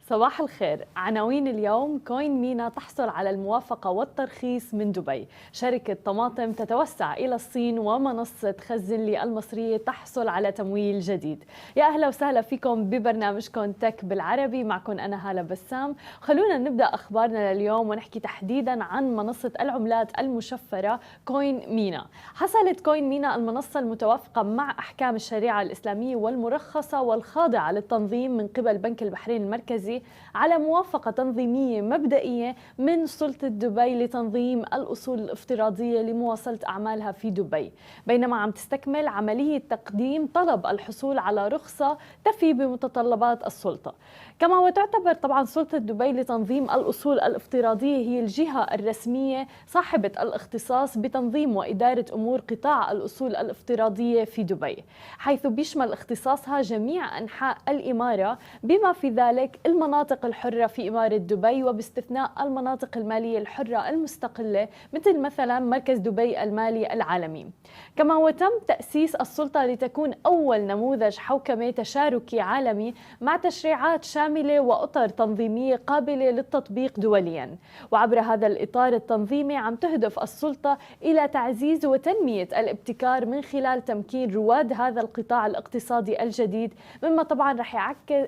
صباح الخير. عناوين اليوم: كوين مينا تحصل على الموافقة والترخيص من دبي، شركة طماطم تتوسع إلى الصين، ومنصة خزن لي المصرية تحصل على تمويل جديد. يا أهلا وسهلا فيكم ببرنامجكم تك بالعربي، معكم أنا هالة بسام. خلونا نبدأ أخبارنا لليوم ونحكي تحديدا عن منصة العملات المشفرة كوين مينا. حصلت كوين مينا المنصة المتوافقة مع أحكام الشريعة الإسلامية والمرخصة والخاضعة للتنظيم من قبل بنك البحرين المركزي على موافقة تنظيمية مبدئية من سلطة دبي لتنظيم الأصول الافتراضية لمواصلة أعمالها في دبي، بينما عم تستكمل عملية تقديم طلب الحصول على رخصة تفي بمتطلبات السلطة. كما وتعتبر طبعا سلطة دبي لتنظيم الأصول الافتراضية هي الجهة الرسمية صاحبة الاختصاص بتنظيم وإدارة أمور قطاع الأصول الافتراضية في دبي، حيث بيشمل اختصاصها جميع أنحاء الإمارة بما في ذلك المناطق الحرة في إمارة دبي، وباستثناء المناطق المالية الحرة المستقلة مثل مثلا مركز دبي المالي العالمي. كما وتم تأسيس السلطة لتكون أول نموذج حوكمة تشاركي عالمي مع تشريعات شاملة وأطر تنظيمية قابلة للتطبيق دوليا. وعبر هذا الإطار التنظيمي عم تهدف السلطة إلى تعزيز وتنمية الابتكار من خلال تمكين رواد هذا القطاع الاقتصادي الجديد، مما طبعا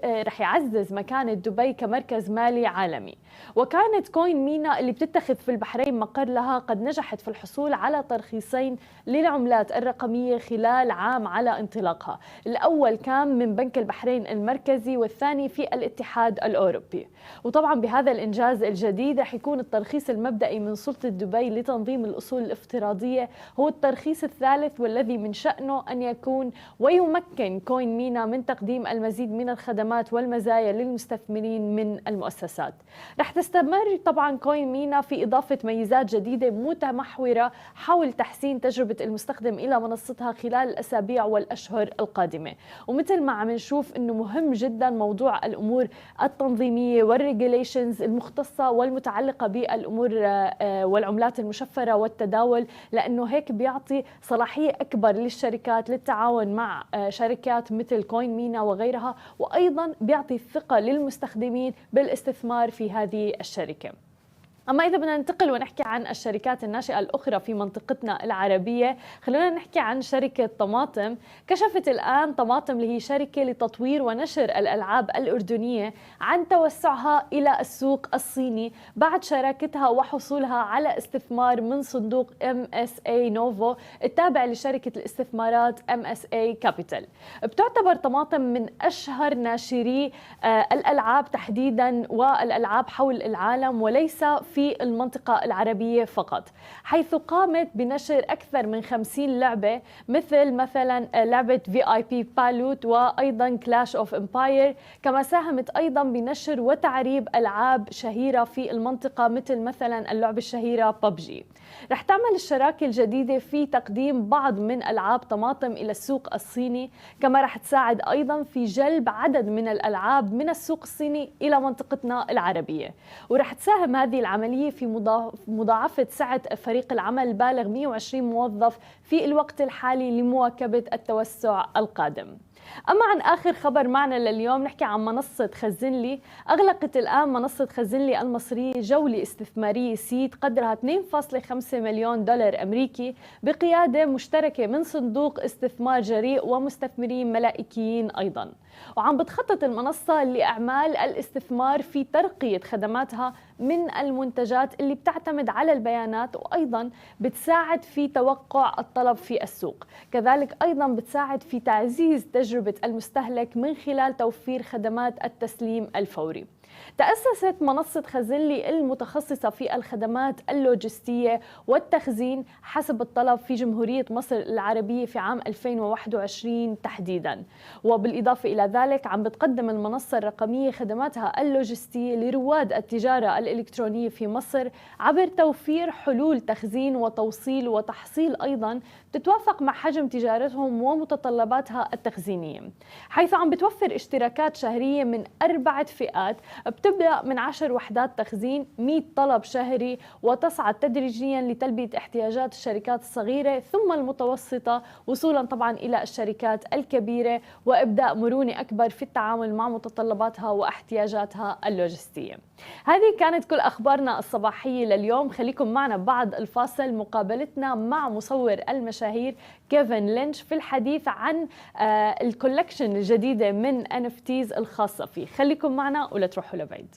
رح يعزز مكانة دبي كمركز مالي عالمي. وكانت كوين مينا اللي بتتخذ في البحرين مقر لها قد نجحت في الحصول على ترخيصين للعملات الرقمية خلال عام على انطلاقها، الأول كان من بنك البحرين المركزي والثاني في الاتحاد الأوروبي. وطبعا بهذا الإنجاز الجديد رح يكون الترخيص المبدئي من سلطة دبي لتنظيم الأصول الافتراضية هو الترخيص الثالث، والذي من شأنه أن يكون ويمكن كوين مينا من تقديم المزيد من الخدمات والمزايا للمستثمرين من المؤسسات. رح تستمر طبعا كوين مينا في إضافة ميزات جديدة متمحورة حول تحسين تجربة المستخدم إلى منصتها خلال الأسابيع والأشهر القادمة. ومثل ما عم نشوف إنه مهم جدا موضوع الأمور التنظيمية والريجوليشنز المختصة والمتعلقة بالأمور والعملات المشفرة والتداول، لأنه هيك بيعطي صلاحية أكبر للشركات للتعاون مع شركات مثل كوين مينا وغيرها، وأيضا بيعطي ثقة للمستخدمين بالاستثمار في هذه الشركة. أما إذا بدنا ننتقل ونحكي عن الشركات الناشئة الأخرى في منطقتنا العربية، خلونا نحكي عن شركة طماطم. كشفت الآن طماطم اللي هي شركة لتطوير ونشر الألعاب الأردنية عن توسعها إلى السوق الصيني بعد شراكتها وحصولها على استثمار من صندوق MSA نوفو التابع لشركة الاستثمارات MSA كابيتال. بتعتبر طماطم من أشهر ناشري الألعاب تحديدا والألعاب حول العالم وليس في المنطقة العربية فقط، حيث قامت بنشر أكثر من 50 لعبة مثلا لعبة VIP بالوت وأيضا كلاش أوف إمباير. كما ساهمت أيضا بنشر وتعريب ألعاب شهيرة في المنطقة مثل مثلا اللعبة الشهيرة ببجي. رح تعمل الشراكة الجديدة في تقديم بعض من ألعاب طماطم إلى السوق الصيني، كما رح تساعد أيضا في جلب عدد من الألعاب من السوق الصيني إلى منطقتنا العربية. ورح تساهم هذه العملية في مضاعفة سعة فريق العمل بالغ 120 موظف في الوقت الحالي لمواكبة التوسع القادم. أما عن آخر خبر معنا لليوم، نحكي عن منصة خزن لي. أغلقت الآن منصة خزن لي المصرية جولة استثمارية سيد قدرها 2.5 مليون دولار أمريكي بقيادة مشتركة من صندوق استثمار جريء ومستثمرين ملائكيين أيضا. وعم بتخطط المنصة لأعمال الاستثمار في ترقية خدماتها من المنتجات اللي بتعتمد على البيانات، وأيضا بتساعد في توقع الطلب في السوق، كذلك أيضا بتساعد في تعزيز تجربة المستهلك من خلال توفير خدمات التسليم الفوري. تأسست منصة خزن لي المتخصصة في الخدمات اللوجستية والتخزين حسب الطلب في جمهورية مصر العربية في عام 2021 تحديدا. وبالإضافة إلى ذلك عم بتقدم المنصة الرقمية خدماتها اللوجستية لرواد التجارة الإلكترونية في مصر عبر توفير حلول تخزين وتوصيل وتحصيل أيضا تتوافق مع حجم تجارتهم ومتطلباتها التخزينية، حيث عم بتوفر اشتراكات شهرية من 4 فئات بتبدأ من 10 وحدات تخزين، 100 طلب شهري، وتصعد تدريجيا لتلبية احتياجات الشركات الصغيرة ثم المتوسطة، وصولا طبعا إلى الشركات الكبيرة، وإبداء مرونة أكبر في التعامل مع متطلباتها واحتياجاتها اللوجستية. هذه كانت كل أخبارنا الصباحية لليوم. خليكم معنا بعد الفاصل مقابلتنا مع مصور المشاهير كيفن لينش في الحديث عن الكولكشن الجديدة من NFTs الخاصة فيه. خليكم معنا ولا تروحوا لبعيد.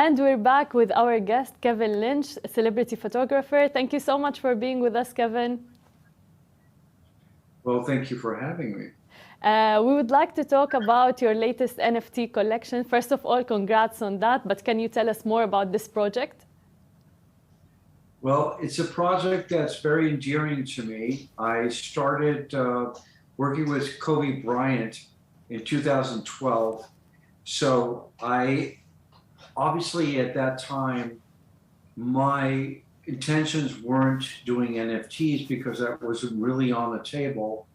And we're back with our guest, Kevin Lynch, a celebrity photographer. Thank you so much for being with us, Kevin. Well, thank you for having me. We would like to talk about your latest NFT collection. First of all, congrats on that, but can you tell us more about this project? Well, it's a project that's very endearing to me. I started working with Kobe Bryant in 2012. So obviously at that time, my intentions weren't doing NFTs because that wasn't really on the table.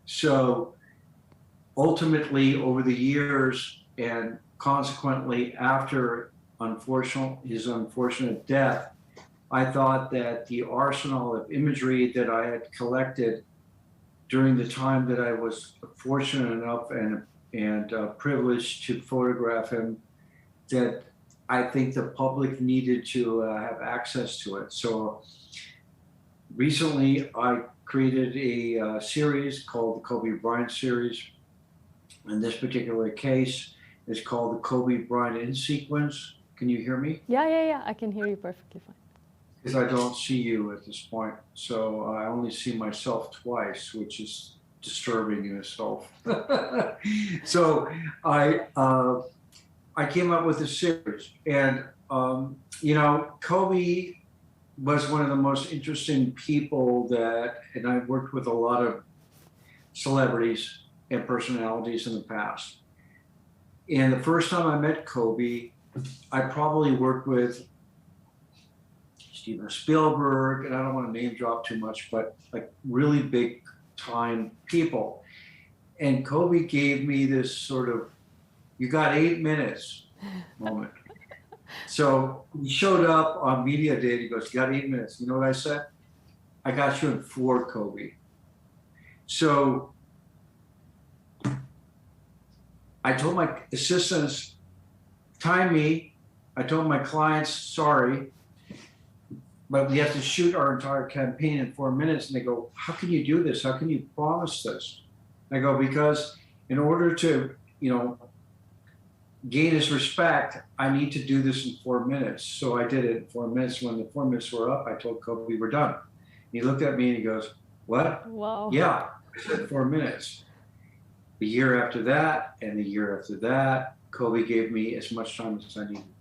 So ultimately over the years and consequently after his unfortunate death, I thought that the arsenal of imagery that I had collected during the time that I was fortunate enough and privileged to photograph him, that I think the public needed to have access to it. So recently I created a series called the Kobe Bryant series. In this particular case, it's called the Kobe Bryant in sequence. Can you hear me? Yeah, I can hear you perfectly fine. Because I don't see you at this point. So I only see myself twice, which is disturbing in itself. So I came up with a series, and Kobe was one of the most interesting people and I worked with a lot of celebrities and personalities in the past. And the first time I met Kobe, I probably worked with Steven Spielberg, and I don't want to name drop too much, but like really big time people. And Kobe gave me this sort of, you got 8 minutes moment. So he showed up on media day, he goes, you got 8 minutes. You know what I said? I got you in 4, Kobe. So I told my assistants, time me. I told my clients, sorry, but we have to shoot our entire campaign in 4 minutes. And they go, how can you do this? How can you promise this? I go, because in order to, gain his respect, I need to do this in 4 minutes. So I did it in 4 minutes. When the 4 minutes were up, I told Kobe, we're done. He looked at me and he goes, what? Wow. Yeah, I said 4 minutes. The year after that and the year after that, Kobe gave me as much time as I needed.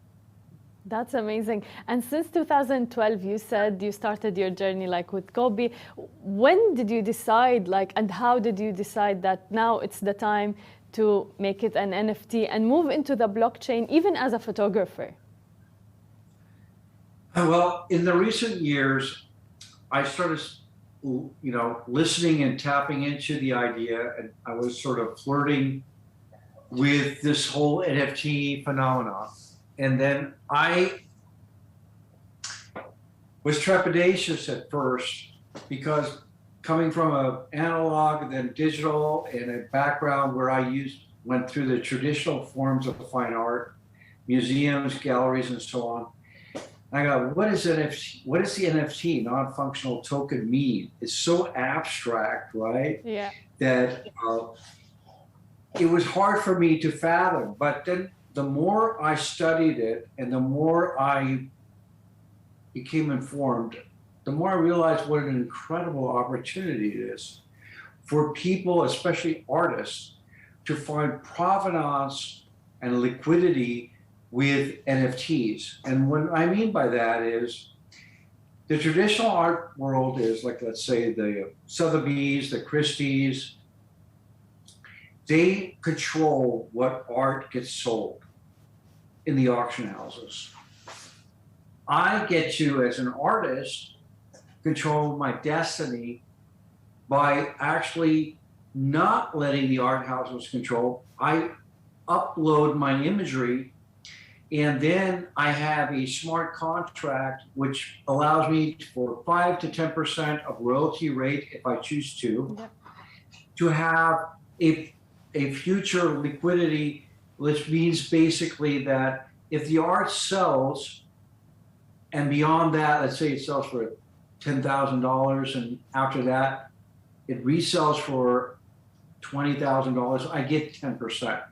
That's amazing. And since 2012, you said you started your journey with Kobe. When did you decide, and how did you decide that now it's the time to make it an NFT and move into the blockchain, even as a photographer? Well, in the recent years, I started, listening and tapping into the idea, and I was sort of flirting with this whole NFT phenomenon. And then I was trepidatious at first because coming from an analog and then digital and a background where went through the traditional forms of fine art, museums, galleries, and so on. I go, what is NFT? What does the NFT, non-functional token, mean? It's so abstract, right? Yeah. That it was hard for me to fathom. But then the more I studied it and the more I became informed, the more I realized what an incredible opportunity it is for people, especially artists, to find provenance and liquidity with NFTs. And what I mean by that is the traditional art world is like, let's say, the Sotheby's, the Christie's. They control what art gets sold in the auction houses. I get to, as an artist, control my destiny by actually not letting the art houses control. I upload my imagery, and then I have a smart contract which allows me for 5 to 10% of royalty rate, if I choose to have a future liquidity, which means basically that if the art sells, and beyond that, let's say it sells for $10,000, and after that it resells for $20,000, I get 10%.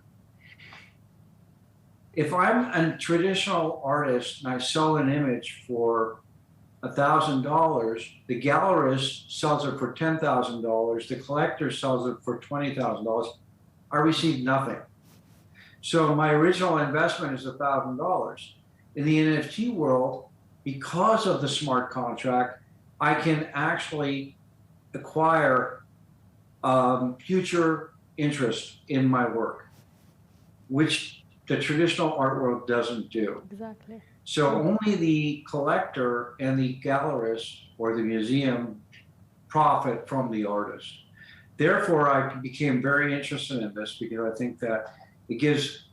If I'm a traditional artist and I sell an image for $1,000, the gallerist sells it for $10,000, the collector sells it for $20,000, I receive nothing. So my original investment is $1,000. In the NFT world, because of the smart contract, I can actually acquire future interest in my work, which the traditional art world doesn't do. Exactly. So only the collector and the gallerist or the museum profit from the artist. Therefore, I became very interested in this because I think that it gives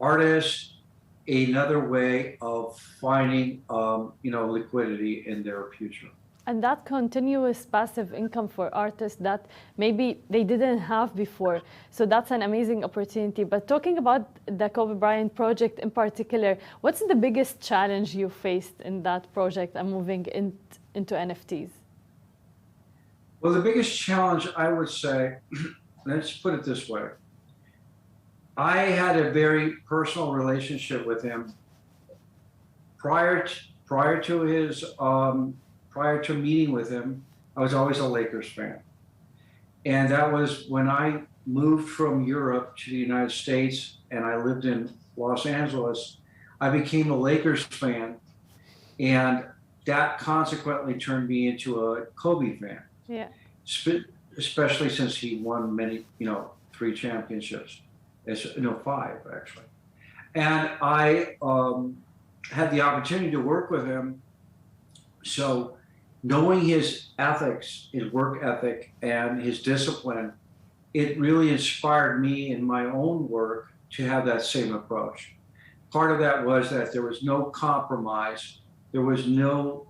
artists another way of finding, liquidity in their future. And that continuous passive income for artists that maybe they didn't have before. So that's an amazing opportunity. But talking about the Kobe Bryant project in particular, what's the biggest challenge you faced in that project and moving into NFTs? Well, the biggest challenge, I would say, let's put it this way. I had a very personal relationship with him prior to meeting with him. I was always a Lakers fan. And that was when I moved from Europe to the United States and I lived in Los Angeles, I became a Lakers fan. And that consequently turned me into a Kobe fan. Yeah. Especially since he won many, 3 championships. 5 actually. And I had the opportunity to work with him. So knowing his ethics, his work ethic, and his discipline, it really inspired me in my own work to have that same approach. Part of that was that there was no compromise, there was no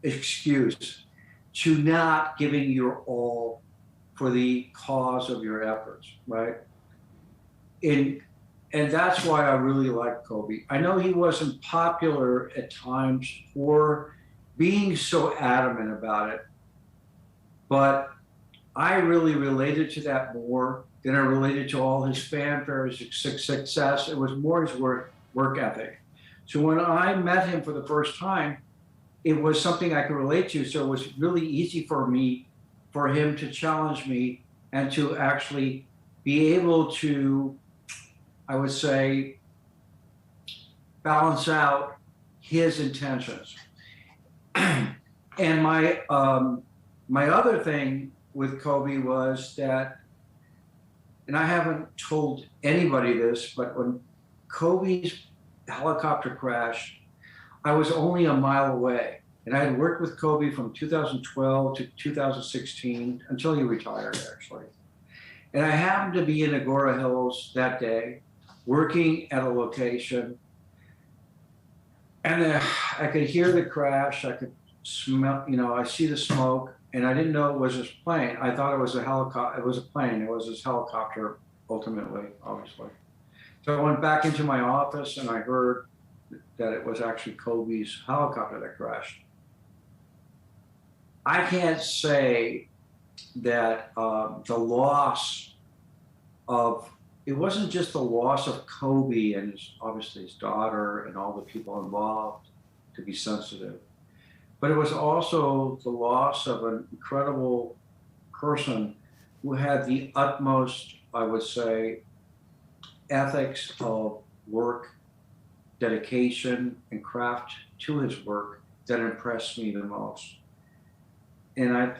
excuse to not giving your all for the cause of your efforts, right? And that's why I really like Kobe. I know he wasn't popular at times for being so adamant about it, but I really related to that more than I related to all his fanfare, his success. It was more his work ethic. So when I met him for the first time, it was something I could relate to. So it was really easy for him to challenge me and to actually be able to, I would say, balance out his intentions. And my other thing with Kobe was that, and I haven't told anybody this, but when Kobe's helicopter crashed, I was only a mile away. And I had worked with Kobe from 2012 to 2016 until he retired, actually. And I happened to be in Agora Hills that day, working at a location. And I could hear the crash. I could smell, I see the smoke, and I didn't know it was his plane. I thought it was a helicopter. It was a plane. It was his helicopter, ultimately, obviously. So I went back into my office, and I heard that it was actually Kobe's helicopter that crashed. I can't say that the loss of, it wasn't just the loss of Kobe and obviously his daughter and all the people involved, to be sensitive, but it was also the loss of an incredible person who had the utmost, I would say, ethics of work, dedication, and craft to his work that impressed me the most. And I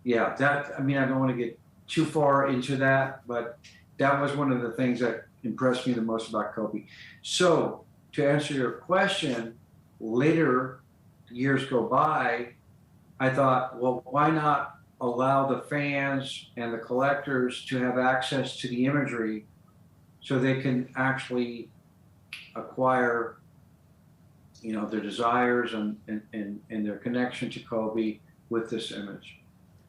don't want to get too far into that, but that was one of the things that impressed me the most about Kobe. So to answer your question, later, years go by, I thought, well, why not allow the fans and the collectors to have access to the imagery so they can actually acquire their desires and their connection to Kobe with this image.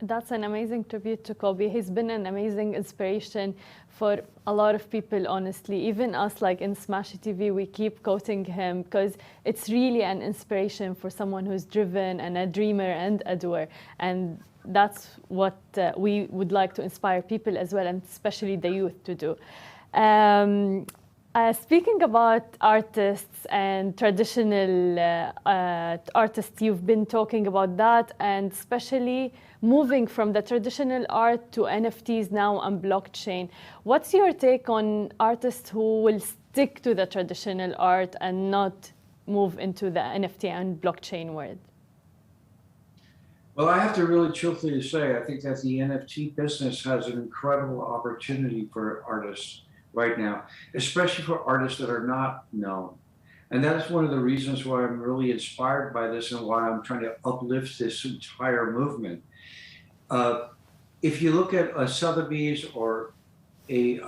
That's an amazing tribute to Kobe. He's been an amazing inspiration for a lot of people, honestly. Even us, like in Smash TV, we keep quoting him because it's really an inspiration for someone who's driven and a dreamer and a doer. And that's what we would like to inspire people as well, and especially the youth to do. Speaking about artists and traditional artists, you've been talking about that, and especially moving from the traditional art to NFTs now and blockchain. What's your take on artists who will stick to the traditional art and not move into the NFT and blockchain world? Well, I have to really truthfully say, I think that the NFT business has an incredible opportunity for artists right now, especially for artists that are not known. And that's one of the reasons why I'm really inspired by this and why I'm trying to uplift this entire movement. If you look at a Sotheby's or a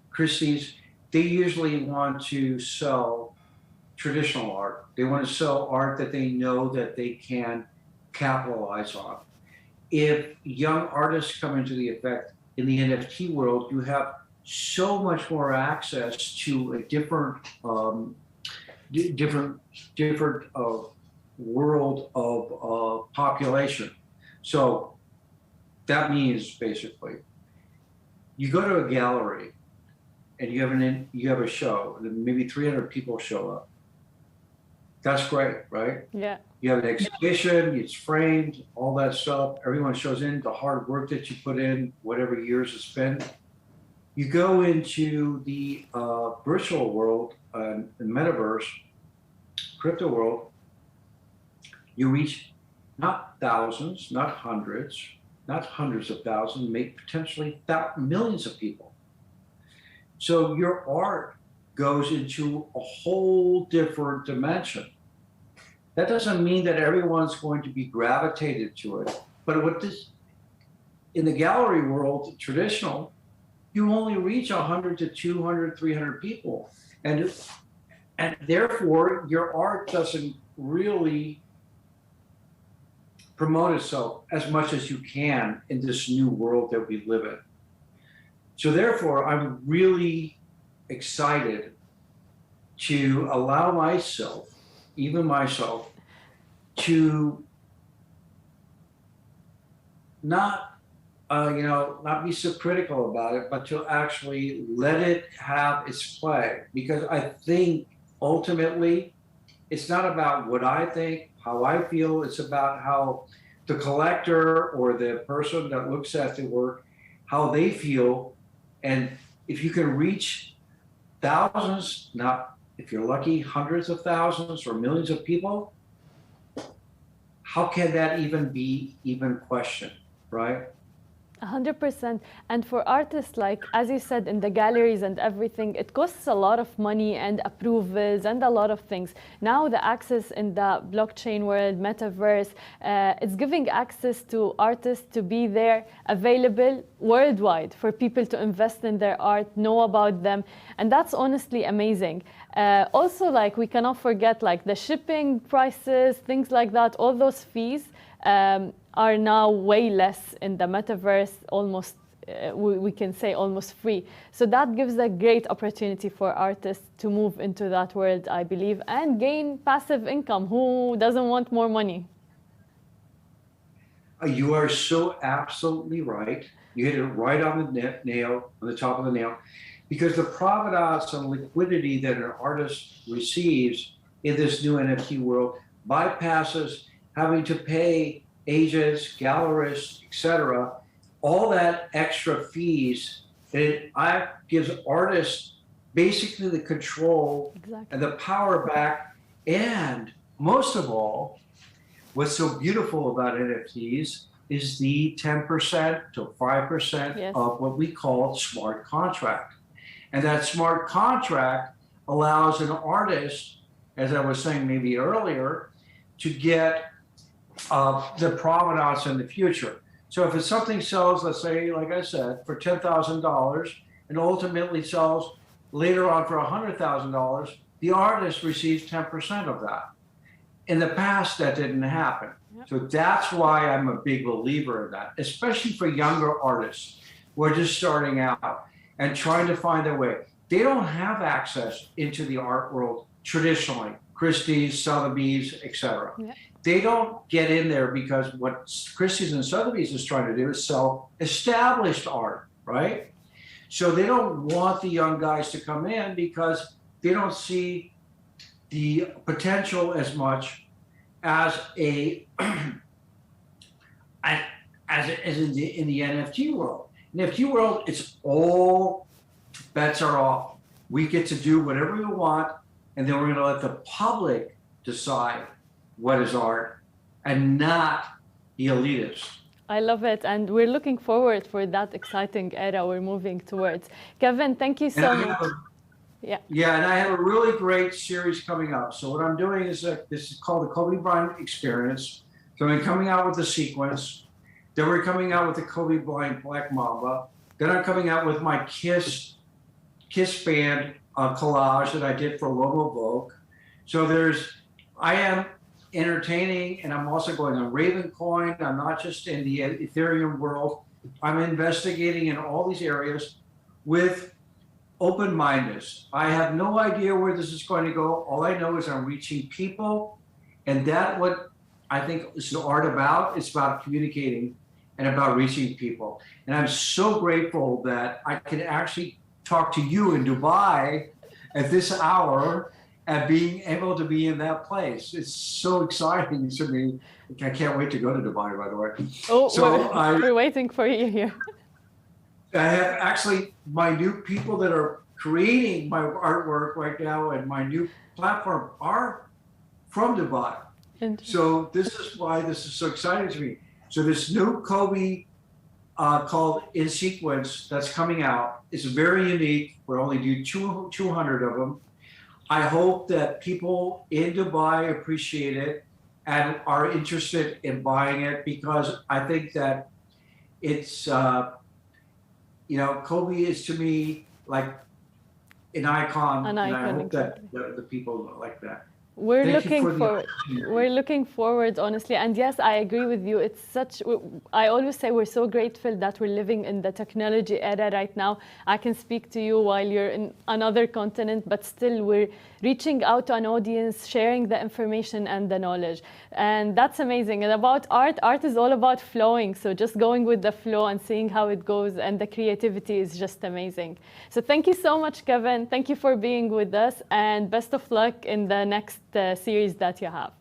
Christie's, they usually want to sell traditional art. They want to sell art that they know that they can capitalize on. If young artists come into the effect in the NFT world, you have so much more access to a different world of population. So that means basically, you go to a gallery and you have a show, and maybe 300 people show up. That's great, right? Yeah. You have an exhibition, it's framed, all that stuff. Everyone shows in the hard work that you put in, whatever years it's been. You go into the virtual world, the metaverse, crypto world, you reach not thousands, not hundreds of thousands, maybe potentially millions of people. So your art goes into a whole different dimension. That doesn't mean that everyone's going to be gravitated to it, but in the gallery world, traditional, you only reach 100 to 200, 300 people. And therefore, your art doesn't really promote itself as much as you can in this new world that we live in. So therefore, I'm really excited to allow myself, even myself, to not be so critical about it, but to actually let it have its play. Because I think ultimately, it's not about what I think, how I feel, it's about how the collector or the person that looks at the work, how they feel. And if you can reach thousands, not, if you're lucky, hundreds of thousands or millions of people, how can that even be questioned, right? 100%. And for artists, like, as you said, in the galleries and everything, it costs a lot of money and approvals and a lot of things. Now the access in the blockchain world, metaverse, it's giving access to artists to be there, available worldwide for people to invest in their art, know about them. And that's honestly amazing. Also, like, we cannot forget, like, the shipping prices, things like that, all those fees are now way less in the metaverse, almost, we can say almost free. So that gives a great opportunity for artists to move into that world, I believe, and gain passive income. Who doesn't want more money? You are so absolutely right. You hit it right on the nail, on the top of the nail, because the provenance and liquidity that an artist receives in this new NFT world bypasses having to pay agents, gallerists, etc., all that extra fees. It gives artists basically the control and the power back. And most of all, what's so beautiful about NFTs is the 10% to 5% of what we call smart contract. And that smart contract allows an artist, as I was saying maybe earlier, to get the provenance in the future. So if it's something sells, let's say, like I said, for $10,000 and ultimately sells later on for $100,000, the artist receives 10% of that. In the past, that didn't happen. So that's why I'm a big believer in that, especially for younger artists who are just starting out and trying to find their way. They don't have access into the art world traditionally, Christie's, Sotheby's, etc. They don't get in there because what Christie's and Sotheby's is trying to do is sell established art, right? So they don't want the young guys to come in because they don't see the potential as much as a as in the NFT world. In the NFT world, it's all bets are off. We get to do whatever we want, and then we're going to let the public decide what is art and not the elitists. I love it, and we're looking forward for that exciting era we're moving towards. Kevin, thank you so much. Yeah, and I have a really great series coming up. So what I'm doing is this is called the Kobe Bryant Experience. So I'm coming out with the sequence. Then we're coming out with the Kobe Bryant Black Mamba. Then I'm coming out with my Kiss band collage that I did for Logo Vogue. So I am entertaining, and I'm also going on Ravencoin. I'm not just in the Ethereum world. I'm investigating in all these areas with open-mindedness. I have no idea where this is going to go. All I know is I'm reaching people, and that's what I think is the art about. It's about communicating and about reaching people. And I'm so grateful that I can actually talk to you in Dubai at this hour and being able to be in that place. It's so exciting to me. I can't wait to go to Dubai, by the way. Oh, so we're waiting for you here. I have actually my new people that are creating my artwork right now, and my new platform are from Dubai. So this is why this is so exciting to me. So this new Kobe called In Sequence that's coming out is very unique. We're only do 200 of them. I hope that people in Dubai appreciate it and are interested in buying it, because I think that it's Kobe is to me like an icon, and I hope that the people like that. We're looking forward, honestly. And yes, I agree with you. It's I always say we're so grateful that we're living in the technology era right now. I can speak to you while you're in another continent, but still we're reaching out to an audience, sharing the information and the knowledge. And that's amazing. And about art is all about flowing. So just going with the flow and seeing how it goes, and the creativity is just amazing. So thank you so much, Kevin. Thank you for being with us, and best of luck in the next series that you have.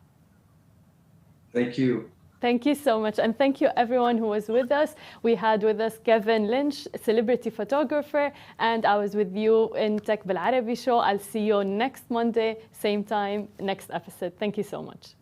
Thank you. Thank you so much. And thank you everyone who was with us. We had with us Kevin Lynch, celebrity photographer, and I was with you in Tech بالعربي show. I'll see you next Monday, same time, next episode. Thank you so much.